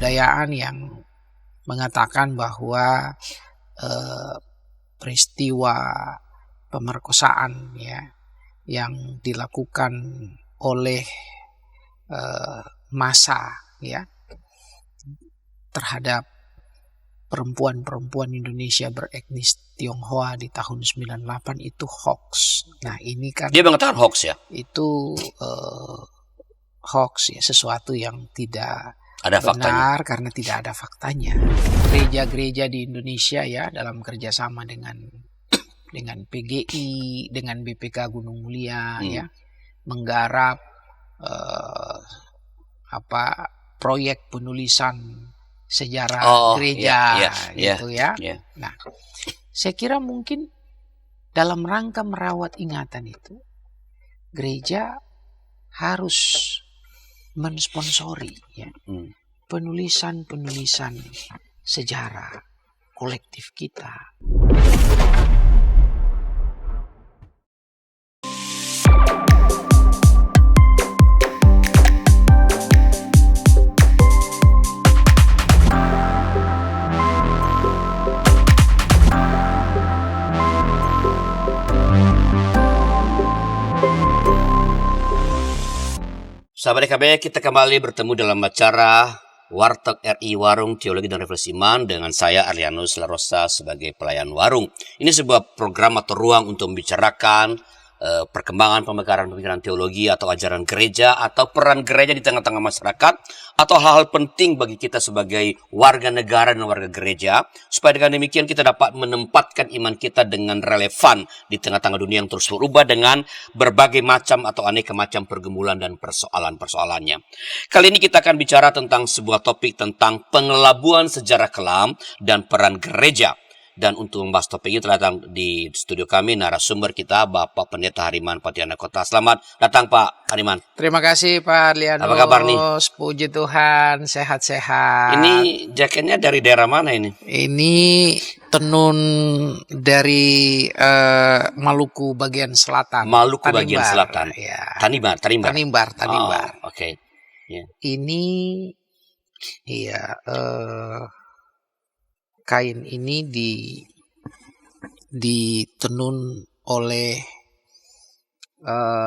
kebudayaan yang mengatakan bahwa peristiwa pemerkosaan ya yang dilakukan oleh massa ya terhadap perempuan-perempuan Indonesia beretnis Tionghoa di tahun 98 itu hoax. Nah, ini kan dia mengatakan hoax ya. Itu hoax ya, sesuatu yang tidak ada benar faktanya. Karena tidak ada faktanya. Gereja-gereja di Indonesia ya dalam kerjasama dengan PGI, dengan BPK Gunung Mulia ya menggarap proyek penulisan sejarah gereja gitu ya. Nah, saya kira mungkin dalam rangka merawat ingatan itu gereja harus mensponsori ya penulisan sejarah kolektif kita. Sahabat DKB, kita kembali bertemu dalam acara Warteg RI Warung Teologi dan Refleksi Iman dengan saya Arlianus Larosa sebagai pelayan warung. Ini sebuah program atau ruang untuk membicarakan perkembangan pemekaran teologi atau ajaran gereja atau peran gereja di tengah-tengah masyarakat atau hal-hal penting bagi kita sebagai warga negara dan warga gereja supaya dengan demikian kita dapat menempatkan iman kita dengan relevan di tengah-tengah dunia yang terus berubah dengan berbagai macam atau aneka macam pergumulan dan persoalan-persoalannya. Kali ini kita akan bicara tentang sebuah topik tentang pengelabuan sejarah kelam dan peran gereja. Dan untuk membahas topik itu datang di studio kami narasumber kita Bapak Pendeta Hariman Patiana Kota. Selamat datang Pak Hariman. Terima kasih Pak Arlianus. Apa kabar nih? Puji Tuhan, sehat-sehat. Ini jaketnya dari daerah mana ini? Ini tenun dari Maluku bagian selatan. Maluku bagian selatan. Ya. Tanimbar. Tanimbar. Oke. Yeah. Ini kain ini ditenun oleh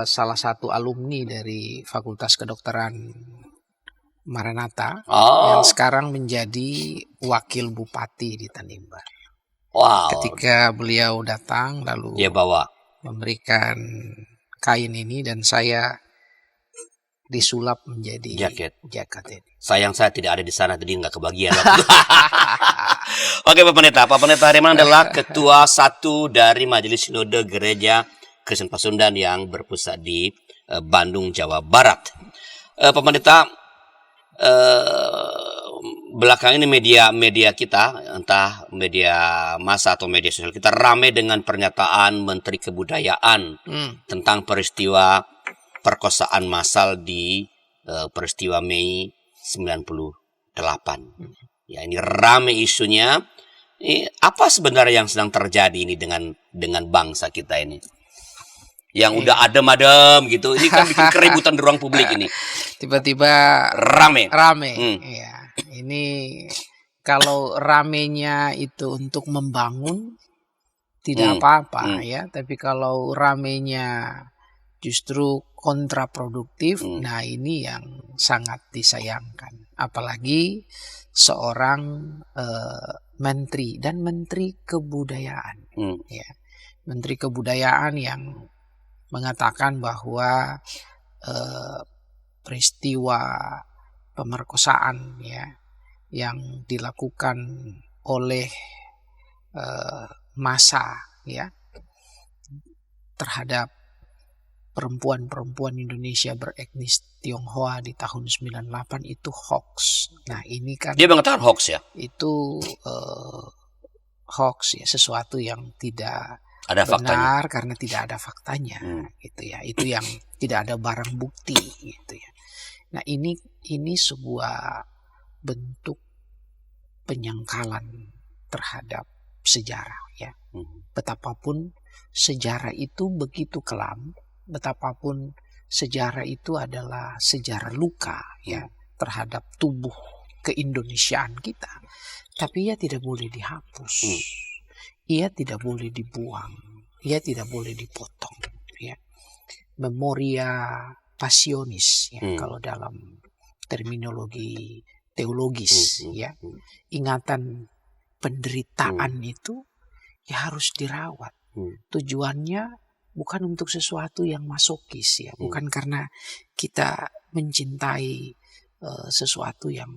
salah satu alumni dari Fakultas Kedokteran Maranatha yang sekarang menjadi wakil bupati di Tanimbar. Wow. Ketika beliau datang lalu dia bawa memberikan kain ini dan saya disulap menjadi jaket ini. Sayang saya tidak ada di sana, jadi nggak kebagian. Oke Pak Pendeta Hariman adalah ketua satu dari Majelis Sinode Gereja Kristen Pasundan yang berpusat di Bandung, Jawa Barat. Pak Pendeta, belakang ini media kita, entah media massa atau media sosial kita ramai dengan pernyataan Menteri Kebudayaan tentang peristiwa perkosaan massal di peristiwa Mei 98. Ya, ini ramai isunya. Apa sebenarnya yang sedang terjadi ini dengan bangsa kita ini? Yang udah adem-adem gitu. Ini kan bikin keributan di ruang publik ini. Tiba-tiba rame. Ya. Ini kalau ramenya itu untuk membangun tidak apa-apa ya, tapi kalau ramenya justru kontraproduktif, nah ini yang sangat disayangkan. Apalagi seorang menteri dan menteri kebudayaan, ya, menteri kebudayaan yang mengatakan bahwa peristiwa pemerkosaan ya yang dilakukan oleh massa ya terhadap perempuan-perempuan Indonesia beretnis Tionghoa di tahun 98 itu hoax. Nah, ini kan dia mengatakan hoax ya. Itu hoax ya, sesuatu yang tidak ada benar faktanya. Karena tidak ada faktanya gitu ya. Itu yang tidak ada barang bukti gitu ya. Nah, ini sebuah bentuk penyangkalan terhadap sejarah ya. Betapapun sejarah itu begitu kelam, betapapun sejarah itu adalah sejarah luka ya terhadap tubuh keindonesiaan kita. Tapi ia tidak boleh dihapus. Ia tidak boleh dibuang. Ia tidak boleh dipotong. Ya. Memoria passionis, ya, kalau dalam terminologi teologis, ya, ingatan penderitaan itu ya harus dirawat. Tujuannya bukan untuk sesuatu yang masokis, ya, bukan karena kita mencintai sesuatu yang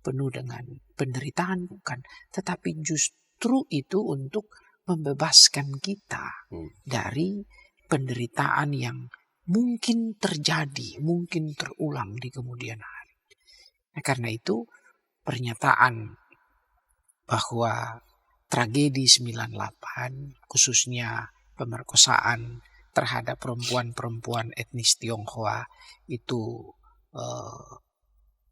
penuh dengan penderitaan, bukan, tetapi justru itu untuk membebaskan kita dari penderitaan yang mungkin terjadi, mungkin terulang di kemudian hari. Nah, karena itu pernyataan bahwa tragedi 98, khususnya pemerkosaan terhadap perempuan-perempuan etnis Tionghoa itu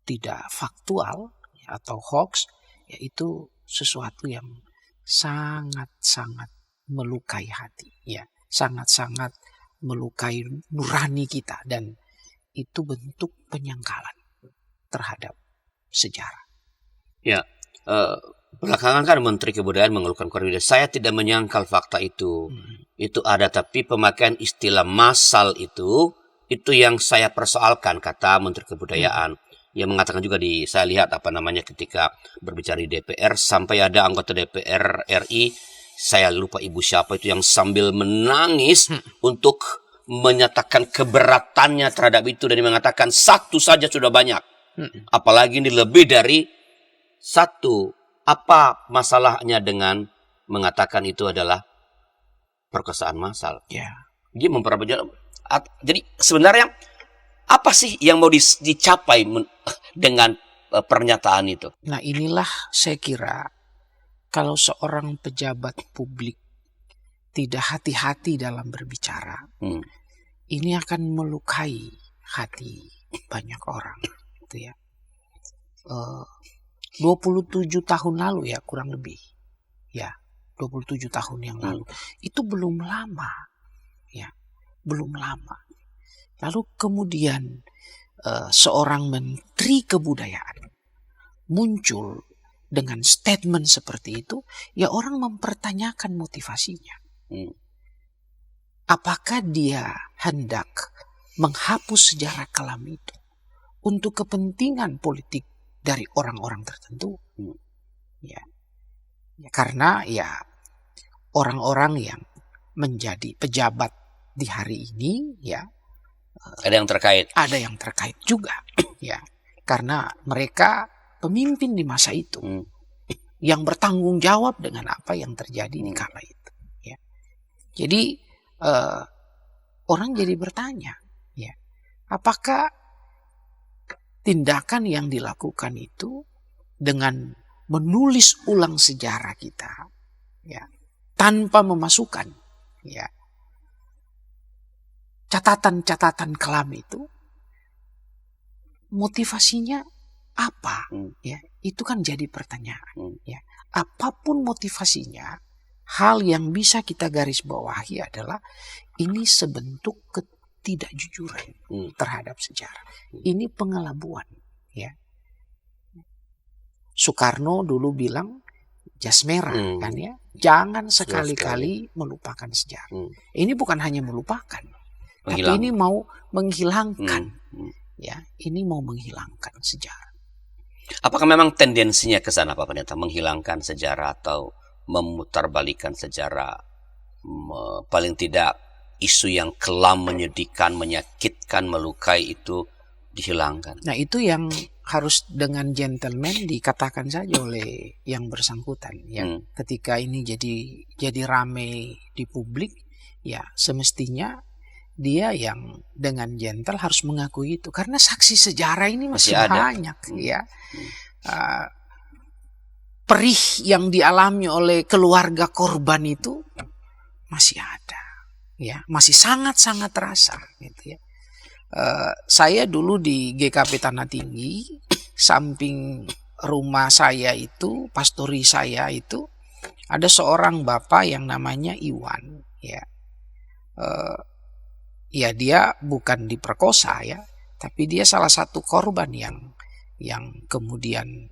tidak faktual atau hoax, yaitu sesuatu yang sangat-sangat melukai hati, ya, sangat-sangat melukai nurani kita, dan itu bentuk penyangkalan terhadap sejarah. Ya, belakangan kan Menteri Kebudayaan mengeluhkan koridor. Saya tidak menyangkal fakta itu. Itu ada, tapi pemakaian istilah massal itu yang saya persoalkan, kata Menteri Kebudayaan. Yang mengatakan juga saya lihat ketika berbicara di DPR, sampai ada anggota DPR RI, saya lupa ibu siapa itu, yang sambil menangis untuk menyatakan keberatannya terhadap itu, dan mengatakan satu saja sudah banyak. Apalagi ini lebih dari satu. Apa masalahnya dengan mengatakan itu adalah perkosaan massal? Dia memperbaiki. Jadi sebenarnya apa sih yang mau dicapai dengan pernyataan itu? Nah, inilah saya kira kalau seorang pejabat publik tidak hati-hati dalam berbicara, ini akan melukai hati banyak orang. Itu ya. 27 tahun lalu, ya, kurang lebih. Ya, 27 tahun yang lalu. Itu belum lama. Ya, belum lama. Lalu kemudian seorang menteri kebudayaan muncul dengan statement seperti itu, ya orang mempertanyakan motivasinya. Apakah dia hendak menghapus sejarah kelam itu untuk kepentingan politik dari orang-orang tertentu? Ya, karena ya orang-orang yang menjadi pejabat di hari ini, ya, ada yang terkait juga, ya, karena mereka pemimpin di masa itu yang bertanggung jawab dengan apa yang terjadi di kala itu, ya. Jadi orang jadi bertanya, ya, apakah tindakan yang dilakukan itu dengan menulis ulang sejarah kita, ya, tanpa memasukkan, ya, catatan-catatan kelam itu, motivasinya apa? Ya, itu kan jadi pertanyaan. Ya, apapun motivasinya, hal yang bisa kita garis bawahi adalah ini sebentuk ketidakjujuran terhadap sejarah. Ini pengelabuan. Ya, Soekarno dulu bilang jas merah, kan, ya, jangan sekali-kali melupakan sejarah. Ini bukan hanya melupakan, tapi ini mau menghilangkan, ya, ini mau menghilangkan sejarah. Apakah memang tendensinya ke sana, Pak Pendeta, menghilangkan sejarah atau memutarbalikan sejarah? Paling tidak isu yang kelam, menyedihkan, menyakitkan, melukai itu dihilangkan. Nah, itu yang harus dengan gentleman dikatakan saja oleh yang bersangkutan, ya. Ketika ini jadi rame di publik, ya banyak dia yang dengan gentle harus mengakui itu, karena saksi sejarah ini masih banyak, ya. Perih yang dialami oleh keluarga korban itu masih ada, ya, masih sangat-sangat terasa, gitu, ya. Saya dulu di GKP Tanah Tinggi, samping rumah saya itu, pastori saya itu, ada seorang bapak yang namanya Iwan, ya. Ya, dia bukan diperkosa, ya, tapi dia salah satu korban yang yang kemudian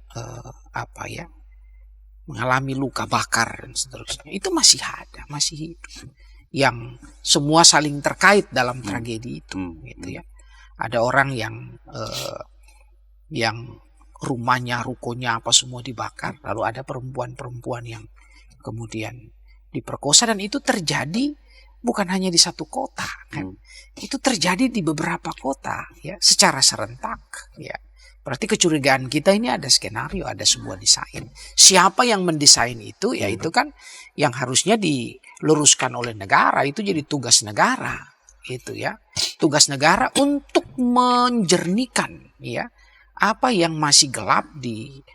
mengalami luka bakar dan seterusnya, itu masih ada, masih hidup, yang semua saling terkait dalam tragedi itu, gitu ya. Ada orang yang rumahnya, rukonya apa semua dibakar, lalu ada perempuan-perempuan yang kemudian diperkosa, dan itu terjadi bukan hanya di satu kota, kan? Itu terjadi di beberapa kota, ya, secara serentak, ya. Berarti kecurigaan kita ini ada skenario, ada sebuah desain. Siapa yang mendesain itu? Ya itu kan yang harusnya diluruskan oleh negara, itu jadi tugas negara, itu ya. Tugas negara untuk menjernihkan, ya, apa yang masih gelap di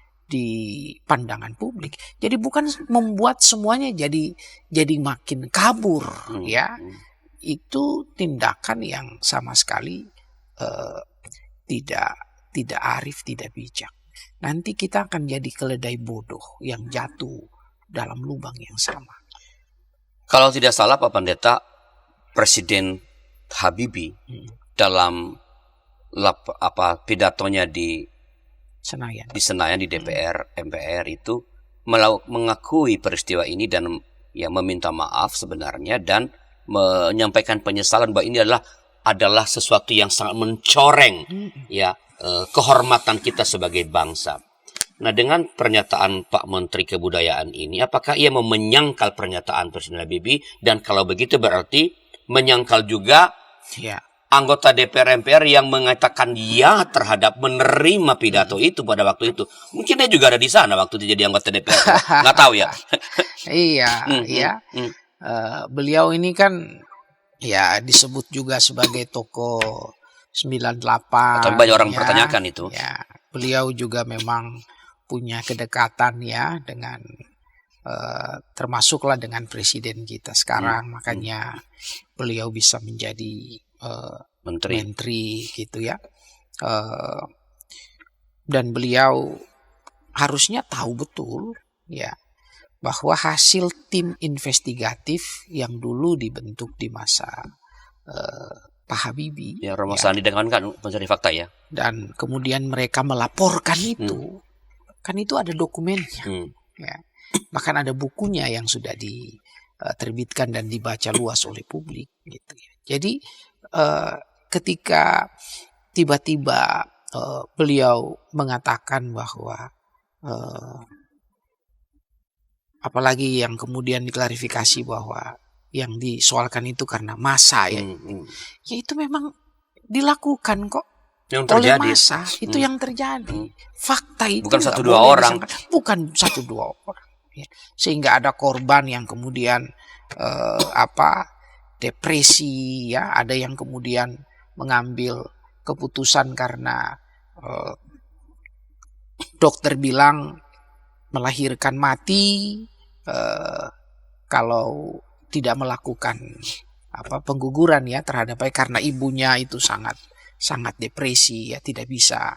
pandangan publik. Jadi bukan membuat semuanya jadi makin kabur, ya. Itu tindakan yang sama sekali tidak arif, tidak bijak. Nanti kita akan jadi keledai bodoh yang jatuh dalam lubang yang sama. Kalau tidak salah Pak Pendeta, Presiden Habibie dalam pidatonya di Senayan di DPR MPR itu mengakui peristiwa ini dan ya meminta maaf sebenarnya, dan menyampaikan penyesalan bahwa ini adalah sesuatu yang sangat mencoreng ya kehormatan kita sebagai bangsa. Nah, dengan pernyataan Pak Menteri Kebudayaan ini, apakah ia mau menyangkal pernyataan Presiden Habibie, dan kalau begitu berarti menyangkal juga anggota DPR MPR yang mengatakan ya terhadap menerima pidato itu pada waktu itu? Mungkin dia juga ada di sana waktu itu jadi anggota DPR, nggak tahu ya. Iya. Beliau ini kan ya disebut juga sebagai tokoh 98. Tapi banyak orang pertanyakan itu. Ya, beliau juga memang punya kedekatan ya dengan termasuklah dengan presiden kita sekarang, makanya beliau bisa menjadi menteri gitu ya. Dan beliau harusnya tahu betul ya bahwa hasil tim investigatif yang dulu dibentuk di masa Pak Habibie, ya, Romo Sandi dengan kan mencari fakta ya, dan kemudian mereka melaporkan itu, kan itu ada dokumennya, ya. Bahkan ada bukunya yang sudah diterbitkan dan dibaca luas oleh publik, gitu ya. Jadi ketika tiba-tiba beliau mengatakan bahwa apalagi yang kemudian diklarifikasi bahwa yang disoalkan itu karena massa ya, ya itu memang dilakukan kok yang oleh terjadi. massa, itu yang terjadi. Fakta itu bukan 1-2 orang, bukan 1-2 orang. Ya. Sehingga ada korban yang kemudian depresi ya, ada yang kemudian mengambil keputusan karena dokter bilang melahirkan mati kalau tidak melakukan pengguguran ya terhadap karena ibunya itu sangat depresi ya, tidak bisa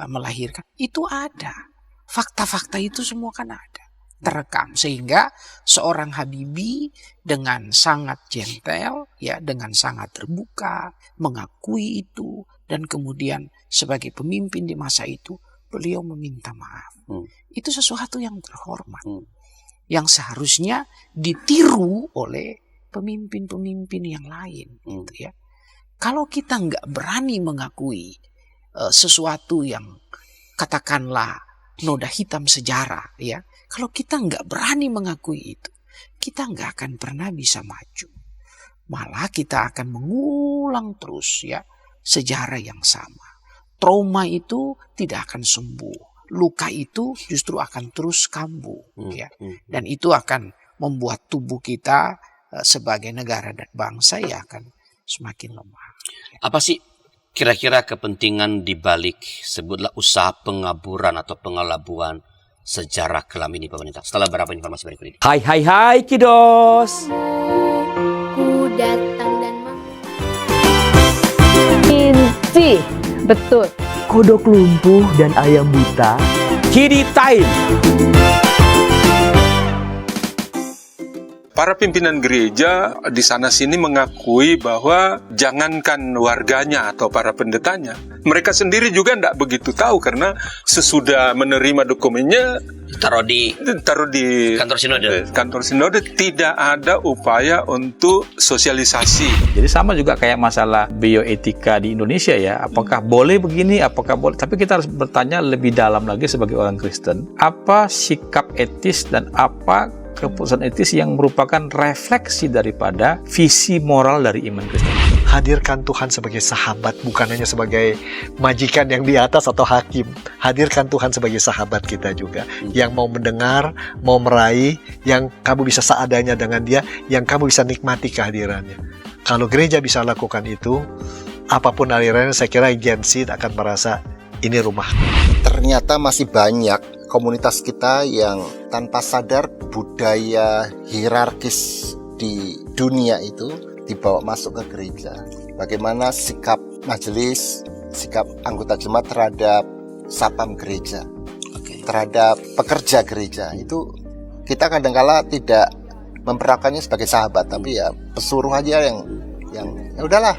melahirkan. Itu ada fakta-fakta, itu semua kan ada terekam, sehingga seorang Habibie dengan sangat gentle ya, dengan sangat terbuka mengakui itu, dan kemudian sebagai pemimpin di masa itu beliau meminta maaf. Itu sesuatu yang terhormat, yang seharusnya ditiru oleh pemimpin-pemimpin yang lain, gitu ya. Kalau kita nggak berani mengakui sesuatu yang katakanlah noda hitam sejarah, ya, kalau kita nggak berani mengakui itu, kita nggak akan pernah bisa maju. Malah kita akan mengulang terus ya sejarah yang sama. Trauma itu tidak akan sembuh. Luka itu justru akan terus kambuh, ya. Dan itu akan membuat tubuh kita sebagai negara dan bangsa ya akan semakin lemah. Apa sih kira-kira kepentingan dibalik sebutlah usaha pengaburan atau pengelabuan sejarah kelam ini, Pak Pendeta? Setelah beberapa informasi berikut ini. Hai kiddos. Ku datang dan Inci, betul. Kodok lumpuh dan ayam buta. Kiddy Time. para pimpinan gereja di sana-sini mengakui bahwa jangankan warganya atau para pendetanya, mereka sendiri juga tidak begitu tahu karena sesudah menerima dokumennya taruh di kantor sinode tidak ada upaya untuk sosialisasi. Jadi sama juga kayak masalah bioetika di Indonesia ya, apakah boleh begini, apakah boleh, tapi kita harus bertanya lebih dalam lagi sebagai orang Kristen, apa sikap etis dan apa keputusan etis yang merupakan refleksi daripada visi moral dari iman Kristen. Hadirkan Tuhan sebagai sahabat, bukan hanya sebagai majikan yang di atas atau hakim. Hadirkan Tuhan sebagai sahabat kita juga, yang mau mendengar, mau meraih, yang kamu bisa seadanya dengan dia, yang kamu bisa nikmati kehadirannya. Kalau gereja bisa lakukan itu, apapun alirannya, saya kira Gen Z akan merasa ini rumah. Ternyata masih banyak komunitas kita yang tanpa sadar budaya hierarkis di dunia itu dibawa masuk ke gereja. Bagaimana sikap majelis, sikap anggota jemaat terhadap sapam gereja, terhadap pekerja gereja, itu kita kadangkala tidak memperlakukannya sebagai sahabat, tapi ya pesuruh aja yang ya udahlah.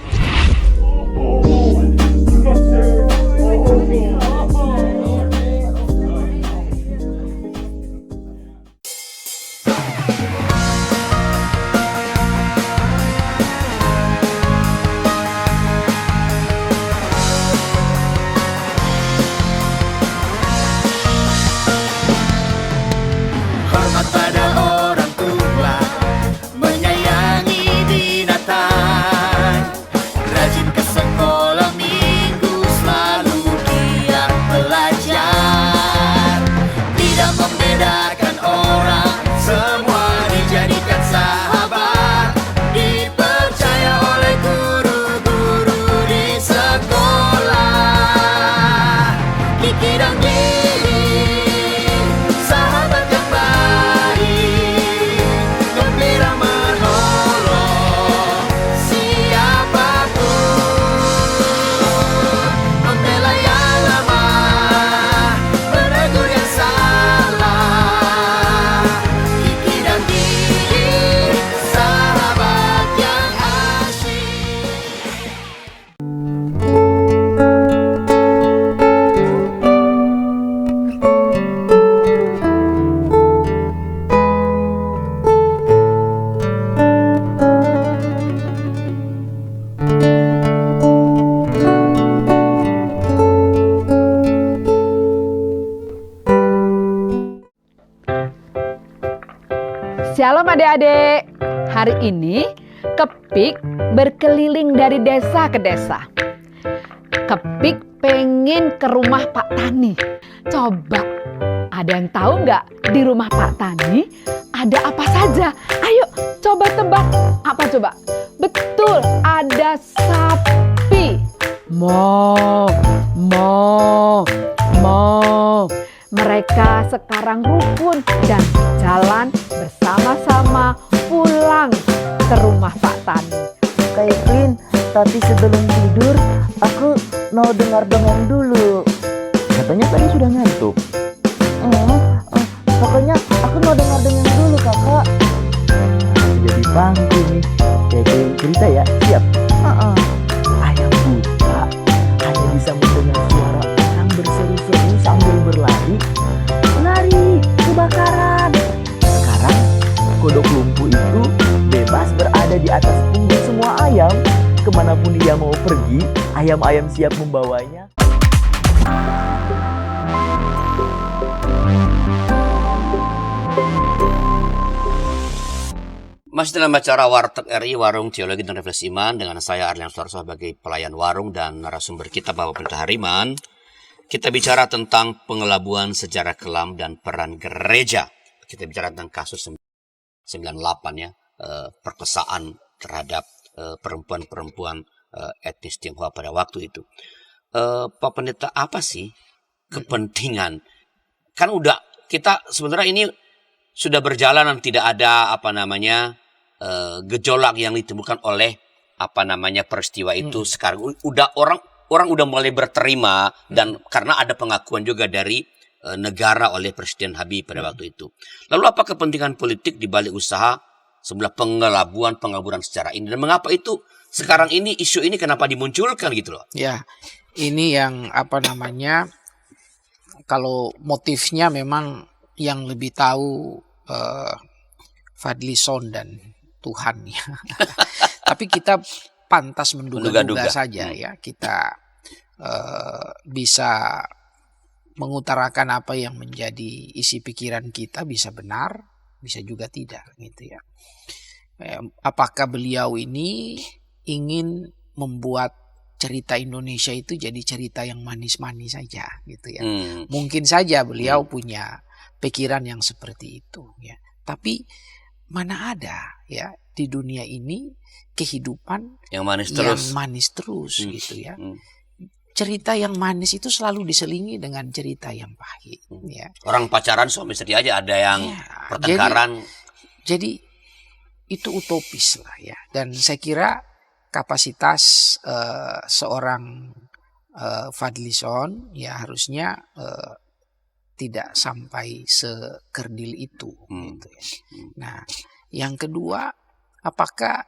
Shalom adik-adik, hari ini Kepik berkeliling dari desa ke desa. Kepik pengen ke rumah Pak Tani. Coba, ada yang tahu nggak di rumah Pak Tani ada apa saja? Ayo coba tebak, apa coba? Betul, ada sapi. Mo. Mereka sekarang rukun dan jalan bersama-sama pulang ke rumah Pak Tani. Kak Evelyn, tapi sebelum tidur aku mau dengar dongeng dulu. Katanya tadi sudah ngantuk. Pokoknya aku mau dengar dongeng dulu, kakak. Jadi bangku nih. Kayak cerita ya, siap? Ayam buta hanya bisa mendengar suara orang berseru-seru sambil berlari. Lari, kebakaran. Sekarang kodok lumpuh itu bebas berada di atas punggung semua ayam. Kemanapun dia mau pergi, ayam-ayam siap membawanya. Masih dalam acara Warteg RI, Warung Teologi dan Refleksi Iman, dengan saya Arlianus Larso sebagai pelayan warung dan narasumber kita Bapak Pendeta Hariman. Kita bicara tentang pengelabuan sejarah kelam dan peran gereja. Kita bicara tentang kasus 98 ya, perkosaan terhadap perempuan-perempuan etnis Tionghoa pada waktu itu. Pak Pendeta, apa sih kepentingan? Kan udah kita sebenarnya ini sudah berjalan dan tidak ada gejolak yang ditemukan oleh peristiwa itu. Sekarang udah orang udah mulai berterima, dan karena ada pengakuan juga dari negara oleh Presiden Habibie pada waktu itu. Lalu apa kepentingan politik di balik usaha sebelah pengelaburan secara ini, dan mengapa itu sekarang ini isu ini kenapa dimunculkan gitu loh? Ya, ini yang kalau motifnya memang yang lebih tahu Fadlison dan Tuhan ya. Tapi kita pantas menduga-duga saja ya. Kita bisa mengutarakan apa yang menjadi isi pikiran kita, bisa benar, bisa juga tidak gitu ya. Apakah beliau ini ingin membuat cerita Indonesia itu jadi cerita yang manis-manis saja gitu ya. Mungkin saja beliau punya pikiran yang seperti itu ya. Tapi mana ada ya di dunia ini kehidupan yang manis terus gitu ya. Cerita yang manis itu selalu diselingi dengan cerita yang pahit ya. Orang pacaran suami istri aja ada yang pertengkaran. Jadi itu utopis lah ya. Dan saya kira kapasitas seorang Fadlison ya harusnya tidak sampai sekerdil itu gitu ya. Nah, yang kedua, apakah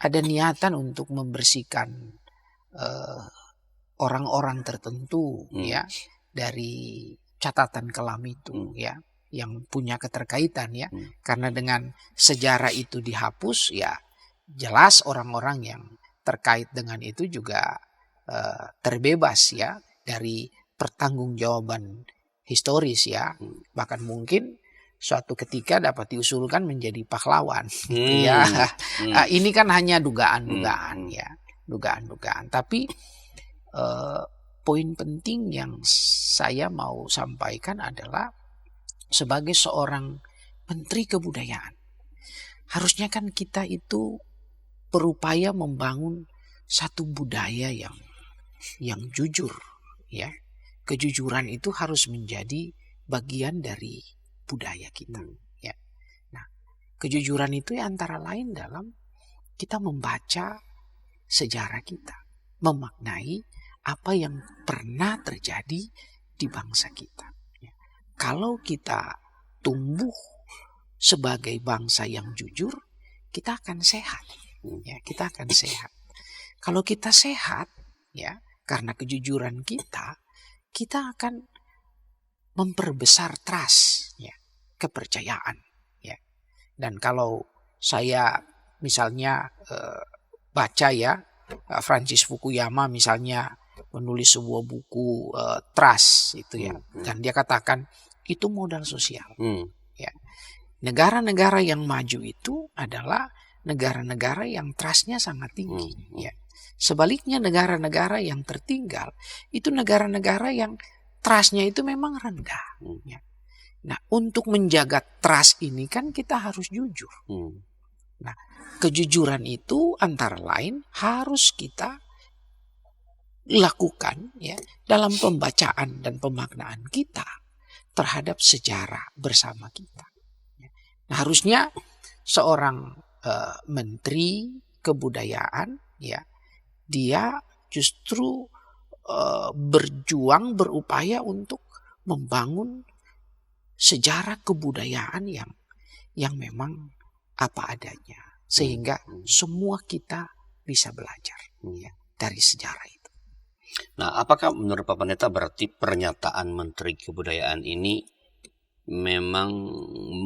ada niatan untuk membersihkan orang-orang tertentu ya dari catatan kelam itu ya, yang punya keterkaitan ya. Karena dengan sejarah itu dihapus ya jelas orang-orang yang terkait dengan itu juga terbebas ya dari pertanggungjawaban historis ya. Bahkan mungkin suatu ketika dapat diusulkan menjadi pahlawan gitu ya. Ini kan hanya dugaan-dugaan ya, dugaan-dugaan. Tapi poin penting yang saya mau sampaikan adalah sebagai seorang Menteri Kebudayaan, harusnya kan kita itu berupaya membangun satu budaya yang jujur ya. Kejujuran itu harus menjadi bagian dari budaya kita ya. Nah, kejujuran itu antara lain dalam kita membaca sejarah kita, memaknai apa yang pernah terjadi di bangsa kita ya. Kalau kita tumbuh sebagai bangsa yang jujur, kita akan sehat ya, kita akan sehat. Kalau kita sehat ya, karena kejujuran kita akan memperbesar trust ya, kepercayaan ya. Dan kalau saya misalnya baca ya, Francis Fukuyama misalnya menulis sebuah buku trust itu ya, dan dia katakan itu modal sosial ya. Negara-negara yang maju itu adalah negara-negara yang trustnya sangat tinggi ya. Sebaliknya negara-negara yang tertinggal itu negara-negara yang trustnya itu memang rendah ya. Nah, untuk menjaga trust ini kan kita harus jujur. Nah, kejujuran itu antara lain harus kita lakukan ya dalam pembacaan dan pemaknaan kita terhadap sejarah bersama kita. Nah, harusnya seorang Menteri Kebudayaan ya, dia justru berjuang, berupaya untuk membangun sejarah kebudayaan yang memang apa adanya, sehingga semua kita bisa belajar ya, dari sejarah itu. Nah, apakah menurut Pak Pendeta berarti pernyataan Menteri Kebudayaan ini memang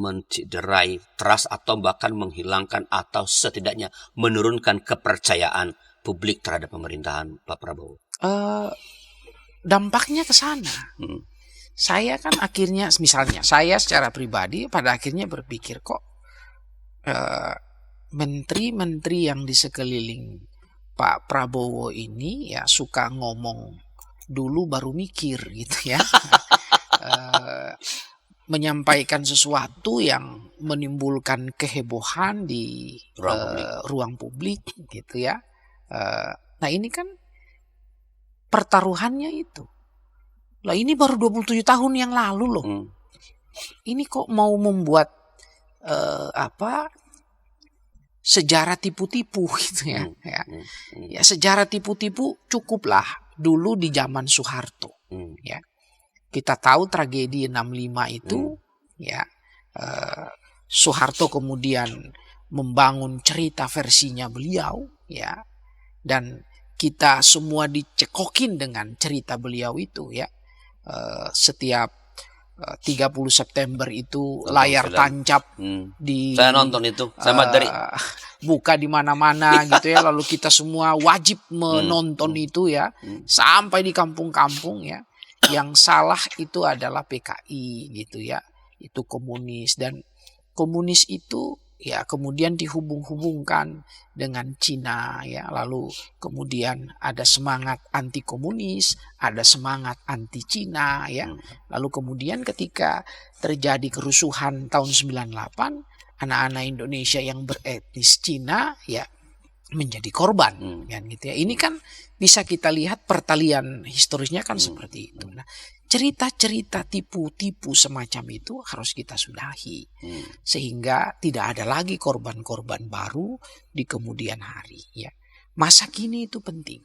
mencederai trust atau bahkan menghilangkan atau setidaknya menurunkan kepercayaan publik terhadap pemerintahan Pak Prabowo? Dampaknya ke sana. Saya kan akhirnya, misalnya saya secara pribadi pada akhirnya berpikir kok menteri-menteri yang di sekeliling Pak Prabowo ini ya suka ngomong dulu baru mikir gitu ya. Menyampaikan sesuatu yang menimbulkan kehebohan di ruang publik gitu ya. Nah, ini kan pertaruhannya itu. Lah, ini baru 27 tahun yang lalu loh. Ini kok mau membuat sejarah tipu-tipu gitu ya. Ya, sejarah tipu-tipu cukuplah dulu di zaman Soeharto ya. Kita tahu tragedi 65 itu ya, Soeharto kemudian membangun cerita versinya beliau, ya, dan kita semua dicekokin dengan cerita beliau itu, ya. Setiap 30 September itu layar tancap di saya nonton itu sama dari buka di mana-mana gitu ya, lalu kita semua wajib menonton itu ya, sampai di kampung-kampung ya. Yang salah itu adalah PKI gitu ya, itu komunis, dan komunis itu ya kemudian dihubung-hubungkan dengan Cina ya, lalu kemudian ada semangat anti komunis, ada semangat anti Cina ya, lalu kemudian ketika terjadi kerusuhan tahun 98, anak-anak Indonesia yang beretnis Cina ya menjadi korban kan gitu ya. Ini kan bisa kita lihat pertalian historisnya kan seperti itu. Nah, cerita-cerita tipu-tipu semacam itu harus kita sudahi sehingga tidak ada lagi korban-korban baru di kemudian hari ya. Masa kini itu penting.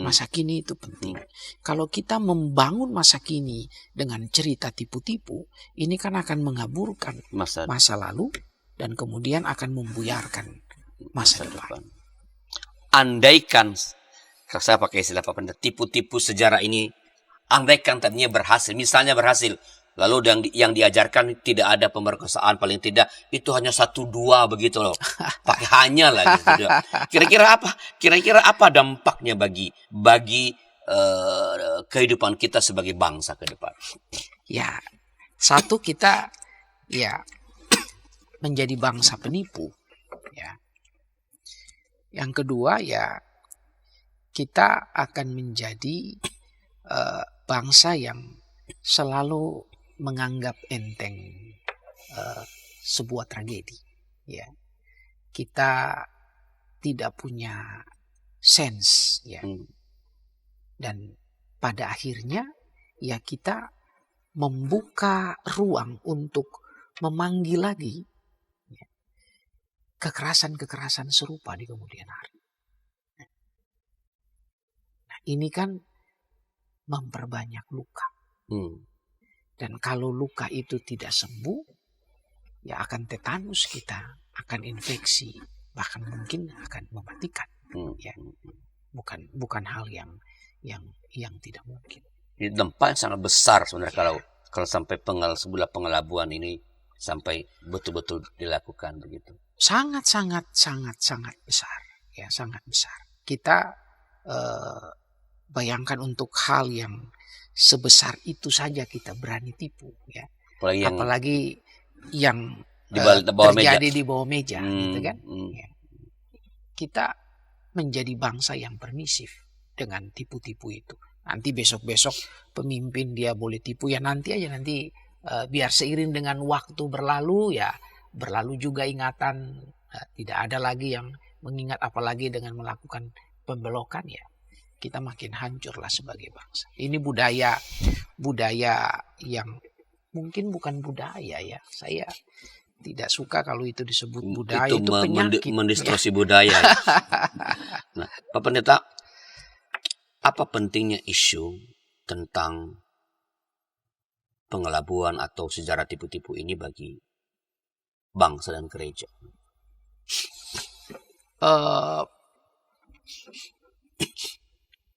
Masa kini itu penting. Kalau kita membangun masa kini dengan cerita tipu-tipu, ini kan akan mengaburkan masa lalu dan kemudian akan membuyarkan masa depan. Andaikan, kalau saya pakai istilah Pak Pendeta, tipu-tipu sejarah ini, andaikan tadinya berhasil, misalnya berhasil, lalu yang diajarkan tidak ada pemerkosaan, paling tidak itu hanya 1-2 begitu loh, pakai hanya lah gitu. Kira-kira apa dampaknya bagi kehidupan kita sebagai bangsa ke depan? Ya, satu, kita ya menjadi bangsa penipu ya. Yang kedua ya, kita akan menjadi bangsa yang selalu menganggap enteng sebuah tragedi ya. Kita tidak punya sense ya. Dan pada akhirnya ya kita membuka ruang untuk memanggil lagi kekerasan-kekerasan serupa di kemudian hari. Nah, ini kan memperbanyak luka. Dan kalau luka itu tidak sembuh, ya akan tetanus kita, akan infeksi, bahkan mungkin akan mematikan. Ya, bukan hal yang tidak mungkin. Ini dampak yang sangat besar sebenarnya kalau sampai sebuah pengelabuan ini sampai betul-betul dilakukan begitu. Sangat besar ya, sangat besar. Kita bayangkan untuk hal yang sebesar itu saja kita berani tipu ya, apalagi yang terjadi di bawah meja gitu kan ya. Kita menjadi bangsa yang permisif dengan tipu-tipu itu. Nanti besok-besok pemimpin dia boleh tipu ya, nanti biar seiring dengan waktu berlalu ya, berlalu juga ingatan, tidak ada lagi yang mengingat, apalagi dengan melakukan pembelokan ya, kita makin hancurlah sebagai bangsa. Ini budaya yang mungkin bukan budaya ya. Saya tidak suka kalau itu disebut budaya, itu penyakit. Mendistorsi budaya. Ya. Nah, Pak Pendeta, apa pentingnya isu tentang pengelabuan atau sejarah tipu-tipu ini bagi bangsa dan gereja?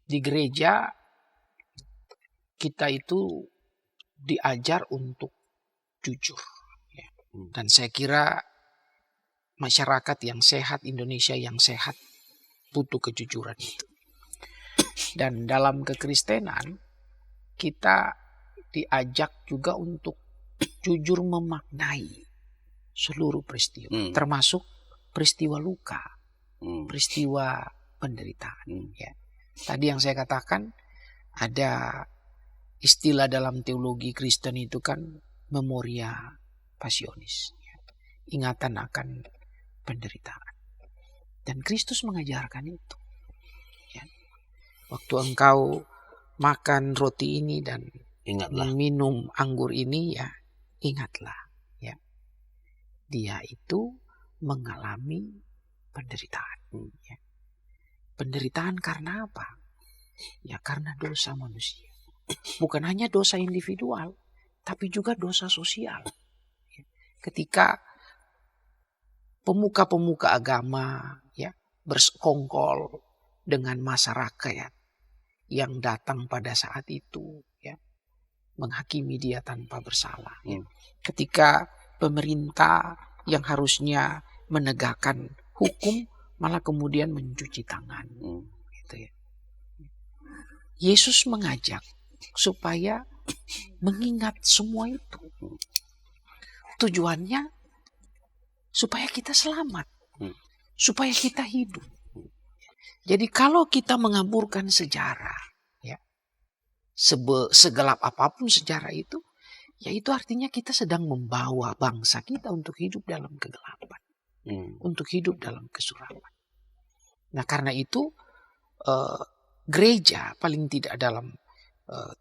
Di gereja kita itu diajar untuk jujur ya. Dan saya kira masyarakat yang sehat, Indonesia yang sehat, butuh kejujuran itu. Dan dalam kekristenan kita diajak juga untuk jujur memaknai seluruh peristiwa, termasuk peristiwa luka, peristiwa penderitaan. Ya. Tadi yang saya katakan, ada istilah dalam teologi Kristen itu kan memoria passionis, ya. Ingatan akan penderitaan. Dan Kristus mengajarkan itu. Ya. Waktu engkau makan roti ini dan minum anggur ini ya, ingatlah ya, dia itu mengalami penderitaan ya. Penderitaan karena apa? Ya karena dosa manusia. Bukan hanya dosa individual, tapi juga dosa sosial. Ketika pemuka-pemuka agama ya bersekongkol dengan masyarakat yang datang pada saat itu ya, menghakimi dia tanpa bersalah. Ya. Ketika pemerintah yang harusnya menegakkan hukum malah kemudian mencuci tangan. Gitu ya. Yesus mengajak supaya mengingat semua itu. Tujuannya supaya kita selamat, supaya kita hidup. Jadi kalau kita mengaburkan sejarah, ya, segelap apapun sejarah itu, ya itu artinya kita sedang membawa bangsa kita untuk hidup dalam kegelapan, untuk hidup dalam kesuraman. Nah karena itu gereja paling tidak dalam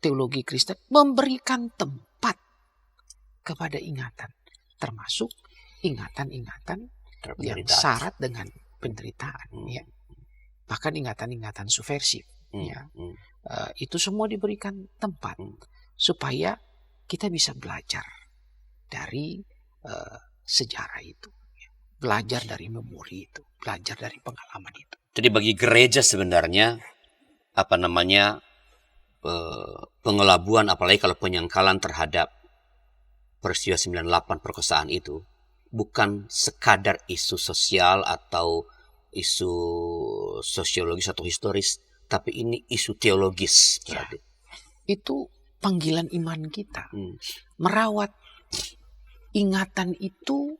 teologi Kristen memberikan tempat kepada ingatan, termasuk ingatan-ingatan yang syarat dengan penderitaan, ya. Bahkan ingatan-ingatan subversif, ya. Itu semua diberikan tempat supaya kita bisa belajar dari sejarah itu, ya. Belajar dari memori itu, belajar dari pengalaman itu. Jadi bagi gereja sebenarnya pengelabuan, apalagi kalau penyangkalan terhadap peristiwa 98 perkosaan itu bukan sekadar isu sosial atau isu sosiologis atau historis, tapi ini isu teologis. Ya, itu panggilan iman kita. Merawat ingatan itu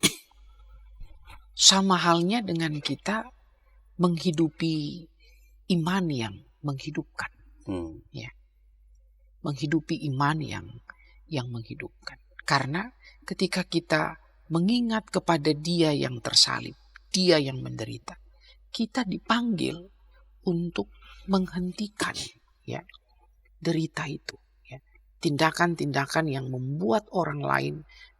sama halnya dengan kita menghidupi iman yang menghidupkan. Ya. Menghidupi iman yang menghidupkan. Karena ketika kita mengingat kepada Dia yang tersalib, Dia yang menderita, kita dipanggil untuk menghentikan ya derita itu, ya. Tindakan-tindakan yang membuat orang lain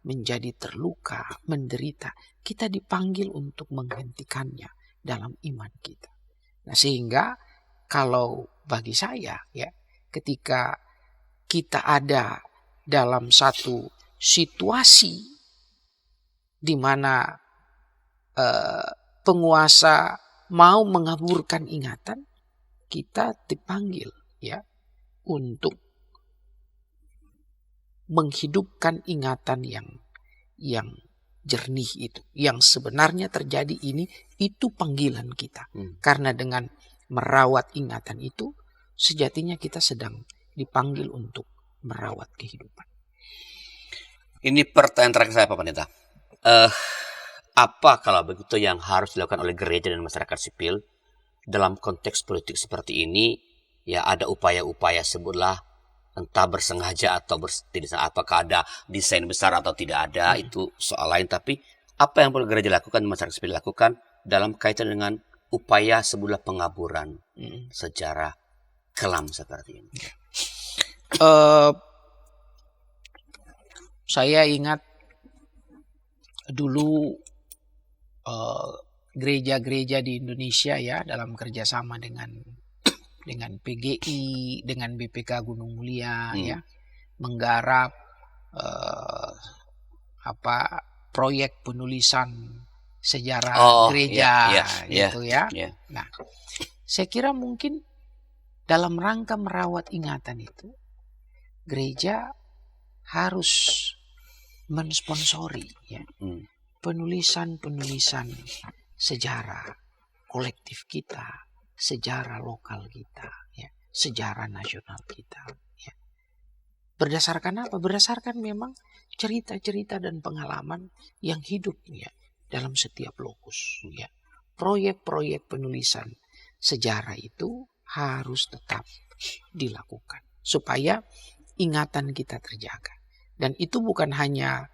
menjadi terluka, menderita, kita dipanggil untuk menghentikannya dalam iman kita. Nah, sehingga kalau bagi saya ya, ketika kita ada dalam satu situasi di mana penguasa mau mengaburkan ingatan, kita dipanggil ya untuk menghidupkan ingatan yang jernih itu, yang sebenarnya terjadi ini, itu panggilan kita. Karena dengan merawat ingatan itu, sejatinya kita sedang dipanggil untuk merawat kehidupan. Ini pertanyaan terakhir saya Pak Pendeta. Apa kalau begitu yang harus dilakukan oleh gereja dan masyarakat sipil dalam konteks politik seperti ini? Ya ada upaya-upaya, sebutlah entah bersengaja atau tidak, apakah ada desain besar atau tidak ada, itu soal lain. Tapi apa yang perlu gereja lakukan, masyarakat sipil lakukan dalam kaitan dengan upaya sebuah pengaburan sejarah kelam seperti ini? Saya ingat dulu gereja-gereja di Indonesia ya, dalam kerjasama dengan PGI, dengan BPK Gunung Mulia ya, menggarap proyek penulisan sejarah gereja gitu ya. Nah, saya kira mungkin dalam rangka merawat ingatan itu, gereja harus mensponsori ya penulisan sejarah kolektif kita, sejarah lokal kita, ya, sejarah nasional kita. Ya. Berdasarkan apa? Berdasarkan memang cerita-cerita dan pengalaman yang hidup ya dalam setiap lokus. Ya. Proyek-proyek penulisan sejarah itu harus tetap dilakukan supaya ingatan kita terjaga. Dan itu bukan hanya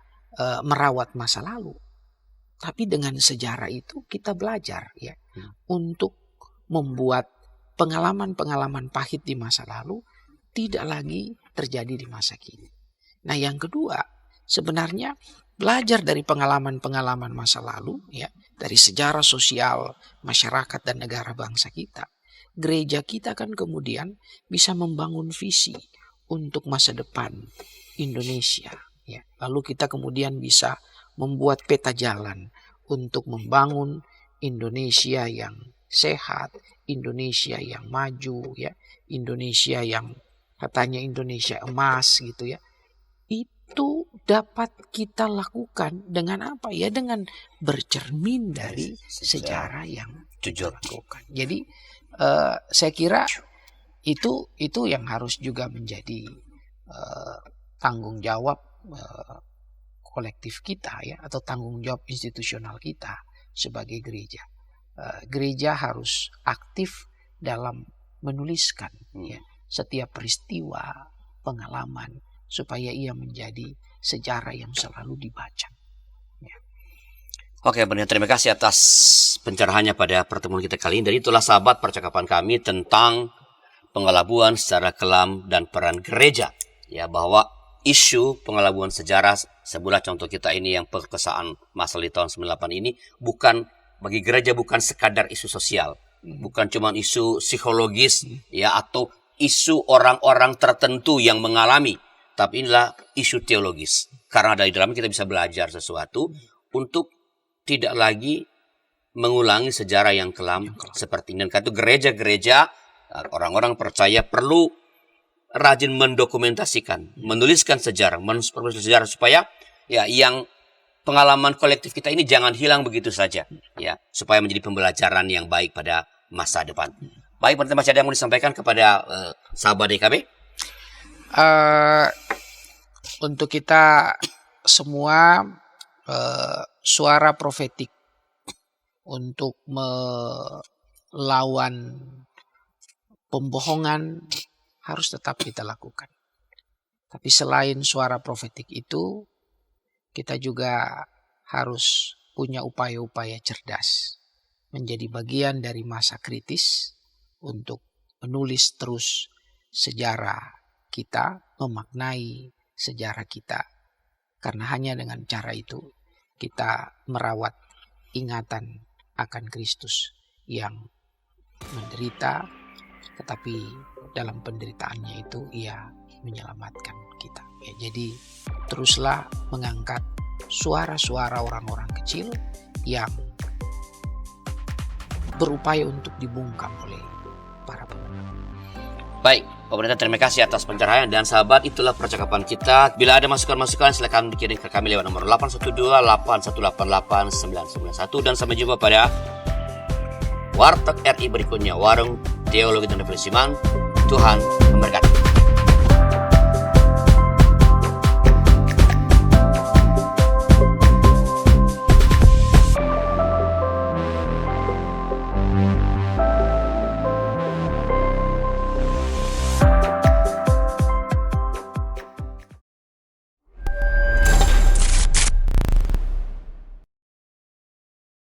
merawat masa lalu, tapi dengan sejarah itu kita belajar ya untuk membuat pengalaman-pengalaman pahit di masa lalu tidak lagi terjadi di masa kini. Nah, yang kedua, sebenarnya belajar dari pengalaman-pengalaman masa lalu ya, dari sejarah sosial masyarakat dan negara bangsa kita. Gereja kita kan kemudian bisa membangun visi untuk masa depan Indonesia ya. Lalu kita kemudian bisa membuat peta jalan untuk membangun Indonesia yang sehat, Indonesia yang maju, ya, Indonesia yang katanya Indonesia emas gitu ya. Itu dapat kita lakukan dengan apa ya? Dengan bercermin dari sejarah yang jujur lakukan. Jadi saya kira itu yang harus juga menjadi tanggung jawab kolektif kita ya, atau tanggung jawab institusional kita sebagai gereja. Gereja harus aktif dalam menuliskan ya, setiap peristiwa, pengalaman, supaya ia menjadi sejarah yang selalu dibaca. Ya. Oke, benar. Terima kasih atas pencerahannya pada pertemuan kita kali ini. Dan itulah sahabat percakapan kami tentang pengelabuan secara kelam dan peran gereja. Ya, bahwa isu pengelabuan sejarah, sebuah contoh kita ini yang perkosaan masal di tahun 98 ini, bukan bagi gereja bukan sekadar isu sosial, bukan cuma isu psikologis ya, atau isu orang-orang tertentu yang mengalami, tapi inilah isu teologis. Karena dari dalamnya kita bisa belajar sesuatu untuk tidak lagi mengulangi sejarah yang kelam seperti ini. Dan karena itu gereja-gereja, orang-orang percaya perlu rajin mendokumentasikan, menuliskan sejarah, menuliskan sejarah supaya ya yang pengalaman kolektif kita ini jangan hilang begitu saja, ya, supaya menjadi pembelajaran yang baik pada masa depan. Baik, masih ada yang mau disampaikan kepada sahabat DKB? Untuk kita semua, suara profetik untuk melawan pembohongan harus tetap kita lakukan. Tapi selain suara profetik itu, kita juga harus punya upaya-upaya cerdas, menjadi bagian dari masa kritis untuk menulis terus sejarah kita, memaknai sejarah kita. Karena hanya dengan cara itu kita merawat ingatan akan Kristus yang menderita, tetapi dalam penderitaannya itu ia menyelamatkan kita. Ya, jadi teruslah mengangkat suara-suara orang-orang kecil yang berupaya untuk dibungkam oleh para pemenang. Baik, pemerintah terima kasih atas pencerahan dan sahabat, itulah percakapan kita. Bila ada masukan-masukan silakan dikirim ke kami lewat nomor 812-8188-991 dan sampai jumpa pada Warteg RI berikutnya, Warung Teologi dan Revolusi Iman. Tuhan memberkati.